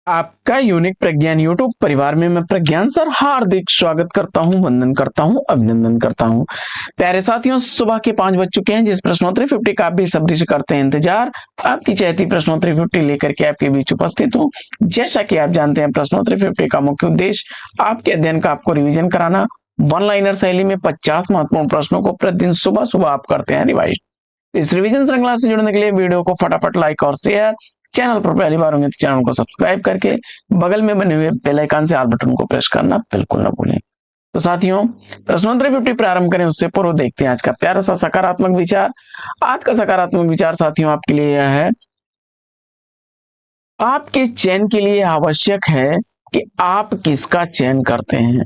आपका यूनिक प्रज्ञान यूट्यूब परिवार में मैं प्रज्ञान सर हार्दिक स्वागत करता हूं, वंदन करता हूं, अभिनंदन करता हूं। प्यारे साथियों, सुबह के 5 बज चुके हैं। जिस प्रश्नोत्तरी 50 का आप बेसब्री से करते हैं इंतजार, आपकी चहती प्रश्नोत्तरी 50 लेकर के आपके बीच उपस्थित हूं। जैसा कि आप जानते हैं, प्रश्नोत्तरी 50 का मुख्य उद्देश्य आपके अध्ययन का आपको रिविजन कराना। वन लाइनर शैली में 50 महत्वपूर्ण प्रश्नों को प्रतिदिन सुबह सुबह आप करते हैं रिवाइज। इस रिवीजन श्रृंखला से जुड़ने के लिए वीडियो को फटाफट लाइक और शेयर, चैनल पर पहली बार होंगे तो चैनल को सब्सक्राइब करके बगल में बने हुए बेल आइकन से ऑल बटन को प्रेस करना बिल्कुल ना भूलें। तो साथियों, प्रश्नोत्तरी 50 प्रारंभ करें उससे पूर्व देखते हैं आज का प्यारा सा सकारात्मक विचार। आज का सकारात्मक विचार साथियों आपके लिए यह है, आपके चयन के लिए आवश्यक है कि आप किसका चयन करते हैं।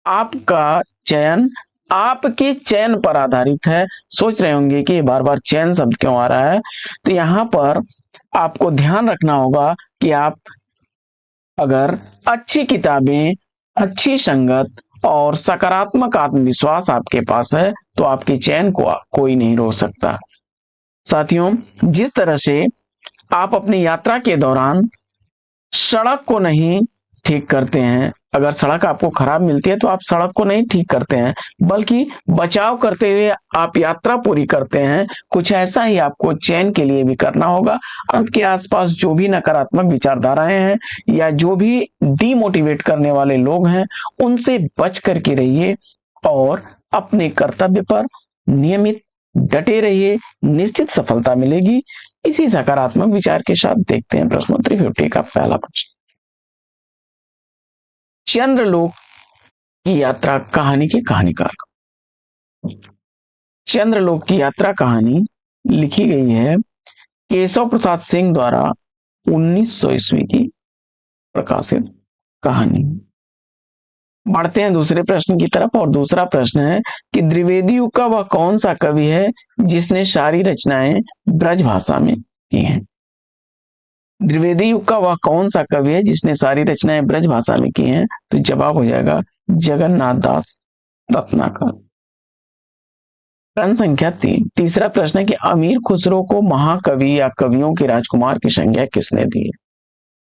आपका चयन आपके चयन पर आधारित है। सोच रहे होंगे कि बार बार चयन शब्द क्यों आ रहा है, तो यहां पर आपको ध्यान रखना होगा कि आप अगर अच्छी किताबें, अच्छी संगत और सकारात्मक आत्मविश्वास आपके पास है तो आपके चयन को कोई नहीं रोक सकता। साथियों, जिस तरह से आप अपनी यात्रा के दौरान सड़क को नहीं ठीक करते हैं, अगर सड़क आपको खराब मिलती है तो आप सड़क को नहीं ठीक करते हैं, बल्कि बचाव करते हुए आप यात्रा पूरी करते हैं। कुछ ऐसा ही आपको चयन के लिए भी करना होगा। आपके आसपास जो भी नकारात्मक विचारधाराएं हैं या जो भी डीमोटिवेट करने वाले लोग हैं, उनसे बच करके रहिए और अपने कर्तव्य पर नियमित डटे रहिए। निश्चित सफलता मिलेगी। इसी सकारात्मक विचार के साथ देखते हैं प्रश्नोत्तरी 50 का पहला प्रश्न। चंद्रलोक की यात्रा कहानी के कहानीकार। चंद्रलोक की यात्रा कहानी लिखी गई है केशव प्रसाद सिंह द्वारा 1900 ईस्वी की प्रकाशित कहानी। बढ़ते हैं दूसरे प्रश्न की तरफ, और दूसरा प्रश्न है कि द्विवेदी युग का वह कौन सा कवि है जिसने सारी रचनाएं ब्रज भाषा में की हैं। द्विवेदी युग का वह कौन सा कवि है जिसने सारी रचनाएं ब्रज भाषा में की हैं, तो जवाब हो जाएगा जगन्नाथ दास रत्नाकर। प्रश्न संख्या 3, तीसरा प्रश्न है कि अमीर खुसरो को महाकवि या कवियों के राजकुमार की संज्ञा किसने दी है।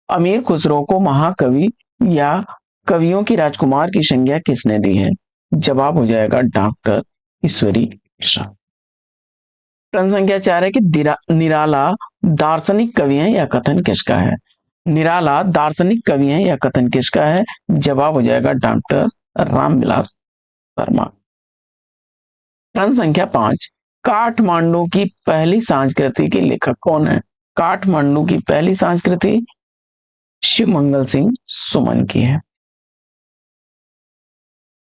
अमीर खुसरो को महाकवि या कवियों की राजकुमार की संज्ञा किसने दी है, जवाब हो जाएगा डॉक्टर ईश्वरी प्रसाद। प्रश्न संख्या 4 है कि निराला दार्शनिक कवि है या कथन किसका है। निराला दार्शनिक कवि है या कथन किसका है, जवाब हो जाएगा डॉक्टर रामविलास शर्मा। प्रश्न संख्या 5, काठमांडू की पहली संस्कृति के लेखक कौन है। काठमांडू की पहली संस्कृति शिवमंगल सिंह सुमन की है।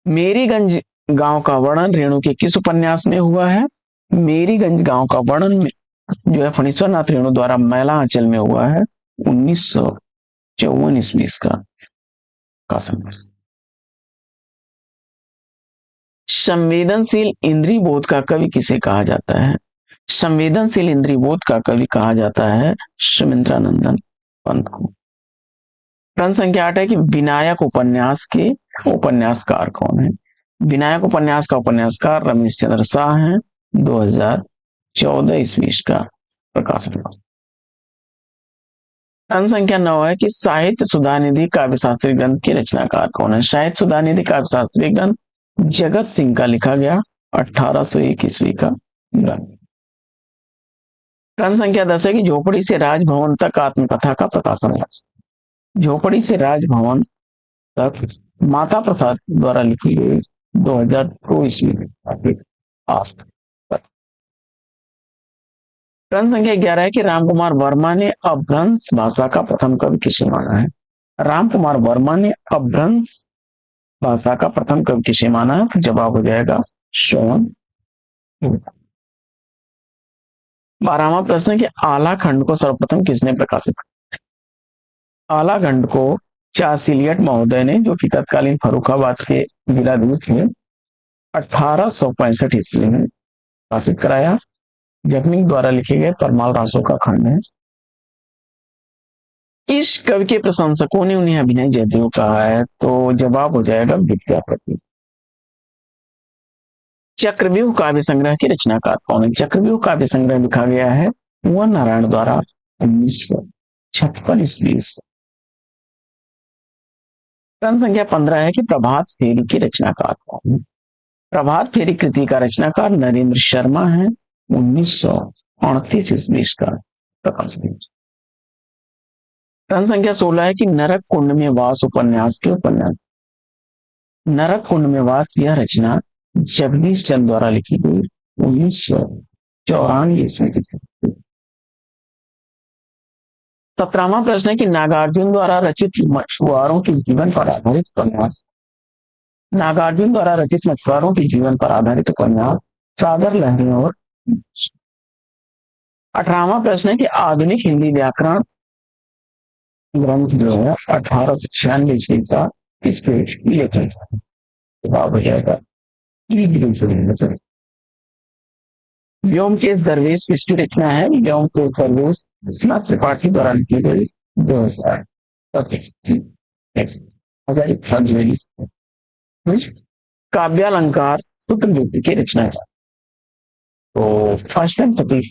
मेरीगंज गांव का वर्णन रेणु के किस उपन्यास में हुआ है। मेरीगंज गांव का वर्णन में जो है फणीश्वर नाथ रेणु द्वारा मैला आंचल में हुआ है 1954 ईस्वी का समय। संवेदनशील इंद्रिय बोध का कवि किसे कहा जाता है। संवेदनशील इंद्रिय बोध का कवि कहा जाता है सुमित्रानंदन पंत को। प्रश्न संख्या 8 है कि विनायक उपन्यास के उपन्यासकार कौन है। विनायक उपन्यास का उपन्यासकार रमेश चंद्र शाह हैं, 2014 ईस्वी का प्रकाशन। प्रश्न संख्या 9 है कि साहित्य सुधानिधि काव्य शास्त्री ग्रंथ के रचनाकार कौन है। साहित्य सुधानिधि काव्य शास्त्री ग्रंथ जगत सिंह का लिखा गया 1801 ईस्वी का ग्रंथ। प्रश्न संख्या 10 है कि झोपड़ी से राजभवन तक आत्मकथा का प्रकाशन हुआ। झोपड़ी से राजभवन तक माता प्रसाद द्वारा लिखी गई 2002 ईस्वी में। प्रश्न संख्या 11 है कि रामकुमार वर्मा ने अपभ्रंश भाषा का प्रथम कवि किसे माना है। रामकुमार वर्मा ने अपभ्रंश भाषा का प्रथम कवि किसे माना है, जवाब हो जाएगा शोन। 12वां प्रश्न है कि आला खंड को सर्वप्रथम किसने प्रकाशित किया। आला खंड को चार्ल्स इलियट महोदय ने, जो कि तत्कालीन फर्रुखाबाद के जिलाधीश थे, 1865 ईस्वी में प्रकाशित कराया। जखनिक द्वारा लिखे गए परमाल रासों का खंड है। किस कवि के प्रशंसकों ने उन्हें अभिनय जयदेव कहा है, तो जवाब हो जाएगा विद्यापति। चक्रव्यूह काव्य संग्रह के रचनाकार कौन है। चक्रव्यूह काव्य संग्रह लिखा गया है कुंवर नारायण द्वारा 1956 ईस्वी। प्रश्न संख्या 15 है कि प्रभात फेरी की रचनाकार कौन है? प्रभात फेरी कृति का रचनाकार नरेंद्र शर्मा है। 1938 ईस्वी का प्रकाशित। प्रश्न संख्या 16 है कि नरक कुंड में वास उपन्यास के उपन्यास। नरक कुंड में वास यह रचना जगदीश चंद्र द्वारा लिखी गई 1994 ईस्वी की। 17वां प्रश्न है कि नागार्जुन द्वारा रचित मछुआरों के जीवन पर आधारित उपन्यास। नागार्जुन द्वारा रचित मछुआरों के जीवन पर आधारित उपन्यास सागर लहरी और। 18वां प्रश्न है कि आधुनिक हिंदी व्याकरण ग्रंथ जो है 1896 ईस्वी का किसके लेखक है? जवाब हो जाएगा व्योमकेश दरवेश किसकी रचना है? व्योमकेश दरवेश विश्वनाथ त्रिपाठी द्वारा लिखी गई 2000। काव्यालंकार सूत्रकृति की रचना है। तो फर्स्ट टाइम सतीश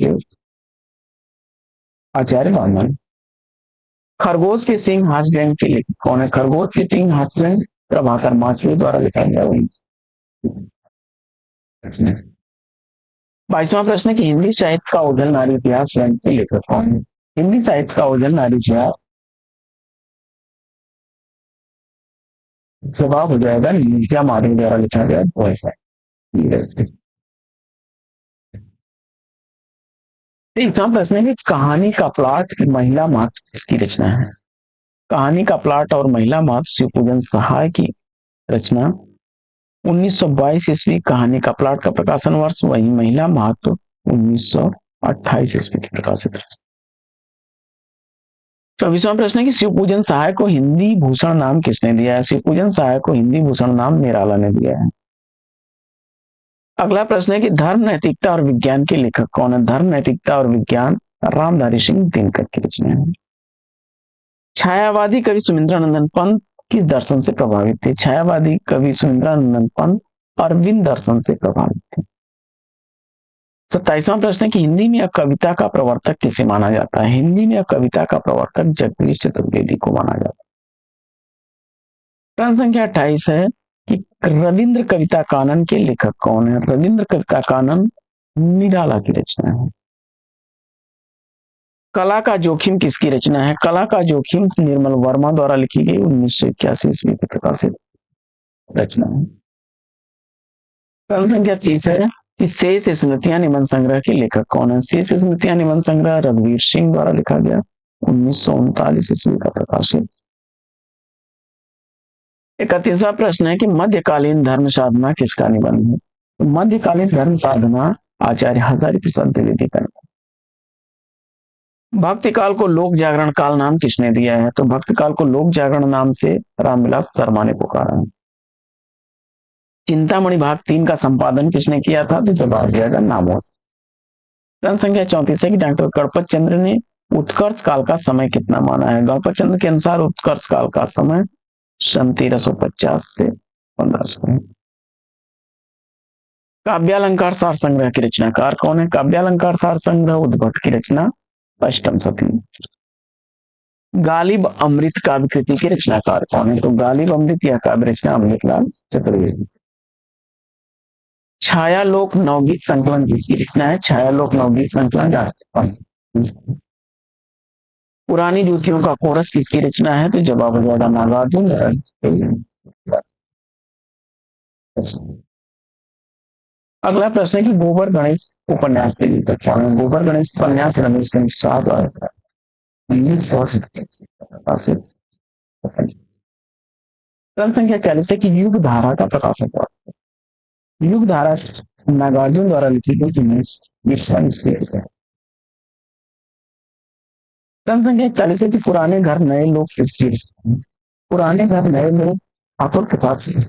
आचार्य वामन। खरगोश के सिंह हास्यव्यंग के लेखक कौन है? खरगोश के सिंह हास्यव्यंग प्रभाकर माचुए द्वारा लिखा गया। 22वां प्रश्न है कि हिंदी साहित्य का ओझल नारी इतिहास ग्रंथ के लेखक कौन है? हिंदी साहित्य का ओझल नारी इतिहास। जवाब हो जाएगा नीलजा माधव द्वारा लिखा गया 2000। तीसरा प्रश्न है कि कहानी का प्लॉट महिला मात्र किसकी रचना है? कहानी का प्लॉट और महिला मात्र शिवपूजन सहाय की रचना 1922 ईस्वी। कहानी का प्लॉट का प्रकाशन वर्ष वही महिला महत्व 1928 ईस्वी की प्रकाशित। 24वां प्रश्न है कि शिवपूजन सहाय को हिंदी भूषण नाम किसने दिया है? शिवपूजन सहाय को हिंदी भूषण नाम निराला ने दिया है। अगला प्रश्न है कि धर्म नैतिकता और विज्ञान के लेखक कौन है? धर्म नैतिकता और विज्ञान रामधारी सिंह दिनकर की रचना है। छायावादी कवि सुमिंद्रानंदन पंत किस दर्शन से प्रभावित थे? छायावादी कवि सुमिंद्रानंदन पंत अरविंद दर्शन से प्रभावित थे। 27वां प्रश्न है कि हिंदी में कविता का प्रवर्तक किसे माना जाता है? हिंदी में कविता का प्रवर्तक जगदीश चतुर्वेदी को माना जाता है। प्रश्न संख्या 28 है कि रविंद्र कविता कानन के लेखक कौन है? रविंद्र कविता कानन निराला की रचना है। कला का जोखिम किसकी रचना है? कला का जोखिम निर्मल वर्मा द्वारा लिखी गई 1981 ईस्वी की प्रकाशित रचना है। प्रश्न संख्या 30 है कि शेष स्मृतियां निबंध संग्रह के लेखक कौन है? शेष स्मृतियां निबंध संग्रह रघुवीर सिंह द्वारा लिखा गया 1939 ईस्वी का प्रकाशित। 31वां प्रश्न है कि मध्यकालीन धर्म साधना किसका निबंध है? तो मध्यकालीन धर्म साधना आचार्य हजारी प्रसाद द्विवेदी का। भक्ति काल को लोक जागरण काल नाम किसने दिया है? तो भक्ति काल को लोक जागरण नाम से रामविलास शर्मा ने पुकारा है। चिंतामणि भाग 3 का संपादन किसने किया था? तो जवाब जाएगा नामोद। प्रश्न संख्या 34 है कि डॉक्टर गणपत चंद्र ने उत्कर्ष काल का समय कितना माना है? गणपत चंद्र के अनुसार उत्कर्ष काल का समय सन 1350 से 1500 है। काव्यालंकार सार संग्रह की रचनाकार कौन है? काव्यालंकार सार संग्रह उद्भट की रचना अष्टम सती। गालिब अमृत काव्य कृति के रचनाकार कौन है? तो गालिब अमृत यह काव्य रचना अमृतलाल चतुर्वेदी। छायालोक नवगीत संकलन किसकी रचना है? छायालोक नवगीत संकलन पुरानी जूतियों का कोरस किसकी रचना है? तो जवाब हो जाएगा नागार्जुन। अगला प्रश्न है कि गोबर गणेश उपन्यास के लेखक कौन है? गोबर गणेश उपन्यास रमेश चंद्र शाह द्वारा। प्रश्न संख्या 40 है कि युग धारा का प्रकाशक कौन है? युग धारा नागार्जुन द्वारा लिखी गई प्रश्न संख्या 41 है कि पुराने घर नए लोग किसकी? पुराने घर नए लोग ठाकुर प्रताप सिंह।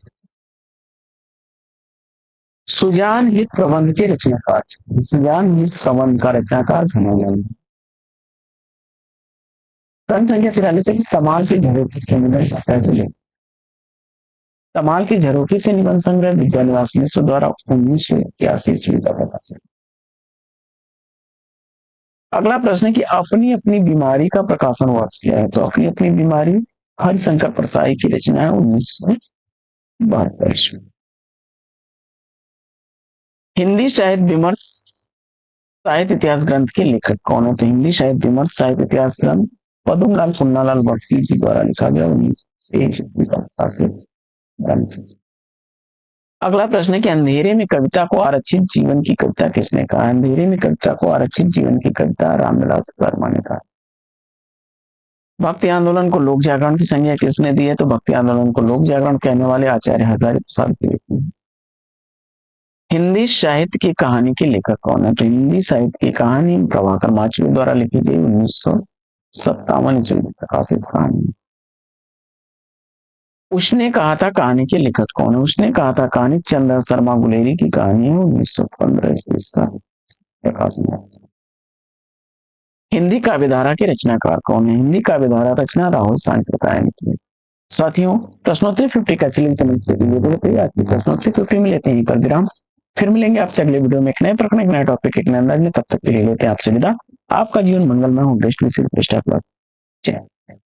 सुजान हित प्रबंध के रचनाकार। सुजान हित प्रबंध का रचनाकार समझ। प्रश्न संख्या 43 है कि कमाल की झरोखी के निबंध संग्रह। कमाल की झरोखी से निबंध संग्रह विद्यानिवास मिश्र द्वारा 1981 ईस्वी का प्रकाशन। अगला प्रश्न है कि अपनी अपनी बीमारी का प्रकाशन वर्ष क्या है? तो अपनी अपनी बीमारी हरिशंकर परसाई की रचना है 1972 ईस्वी। हिंदी साहित्य विमर्श साहित्य इतिहास ग्रंथ के लेखक कौन है? तो हिंदी साहित्य विमर्श साहित्य इतिहास ग्रंथ पद्मलाल पुन्नालाल भट्टी जी द्वारा लिखा गया 1901 ग्रंथ। अगला प्रश्न है कि अंधेरे में कविता को आरक्षित जीवन की कविता किसने कहा? अंधेरे में कविता को आरक्षित जीवन की कविता रामविलास वर्मा ने कहा। भक्ति आंदोलन को लोक जागरण की संज्ञा किसने दी है? तो भक्ति आंदोलन को लोक जागरण कहने वाले आचार्य हजारी प्रसाद द्विवेदी। हिंदी साहित्य की कहानी के लेखक कौन है? तो हिंदी साहित्य की कहानी प्रभाकर माचवी द्वारा लिखी गई 1957 ईस्वी में प्रकाशित कहानी। उसने कहा था कहानी के लेखक कौन है? उसने कहा था कहानी चंद्र शर्मा गुलेरी की कहानी है 1915 ईस्वी का प्रकाशन। हिंदी काव्यधारा के रचनाकार कौन है? हिंदी काव्यधारा रचना राहुल सांकृत्यायन की। साथियों, प्रश्नोत्तरी 50 कैसे लिखते हैं? प्रश्नोत्तरी 50 में लेते हैं पर विराम। फिर मिलेंगे आपसे अगले वीडियो में एक नए प्रश्न, एक नए टॉपिक, एक नए अंदाज में। तब तक के लिए लेते हैं आपसे विदा। आपका जीवन मंगलमय हो। बेस्ट विशेष।